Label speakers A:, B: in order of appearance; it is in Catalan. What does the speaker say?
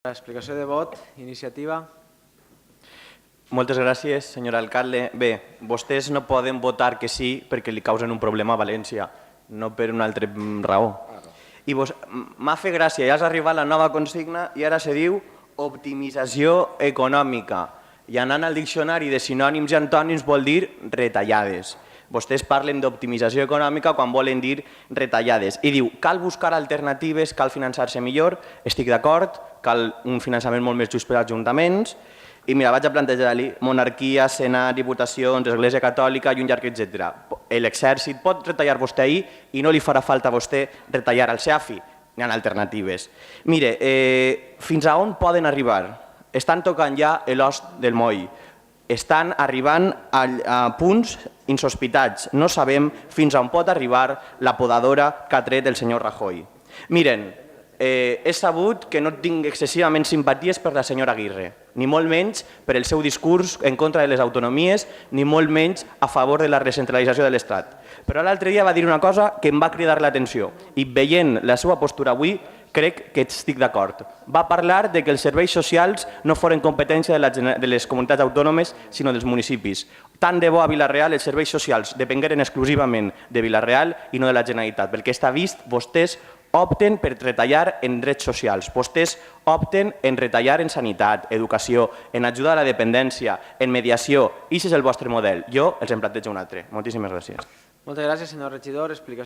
A: Explicació de vot, iniciativa.
B: Moltes gràcies, senyor alcalde. Bé, vostès no poden votar que sí perquè li causen un problema a València, no per una altra raó. I m'ha fet gràcia, ja has arribat la nova consigna i ara se diu optimització econòmica. I anant al diccionari de sinònims i antònims vol dir retallades. Vostès parlen d'optimització econòmica quan volen dir retallades. I diu, cal buscar alternatives, cal finançar-se millor, estic d'acord, cal un finançament molt més just per als ajuntaments. I mira, vaig a plantejar-li monarquia, senat, diputacions, església catòlica i un llarg etcètera. L'exèrcit pot retallar vostè ahir i no li farà falta a vostè retallar al SEAFI. N'hi ha alternatives. Mire, fins a on poden arribar? Estan tocant ja l'os del moll. Estan arribant a punts insospitats. No sabem fins a on pot arribar la podadora que ha tret el senyor Rajoy. Miren, he sabut que no tinc excessivament simpaties per la senyora Aguirre, ni molt menys per el seu discurs en contra de les autonomies, ni molt menys a favor de la recentralització de l'Estat. Però l'altre dia va dir una cosa que em va cridar l'atenció i veient la seva postura avui crec que estic d'acord. Va parlar de que els serveis socials no foren competència de les comunitats autònomes, sinó dels municipis. Tant de bo a Vila-real els serveis socials depengueren exclusivament de Vila-real i no de la Generalitat. Pel que està vist, vostès opten per retallar en drets socials. Vostès opten en retallar en sanitat, educació, en ajuda a la dependència, en mediació. I aquest és el vostre model. Jo els en plantejo un altre. Moltíssimes gràcies.
A: Moltes gràcies, senyor regidor. Explicació.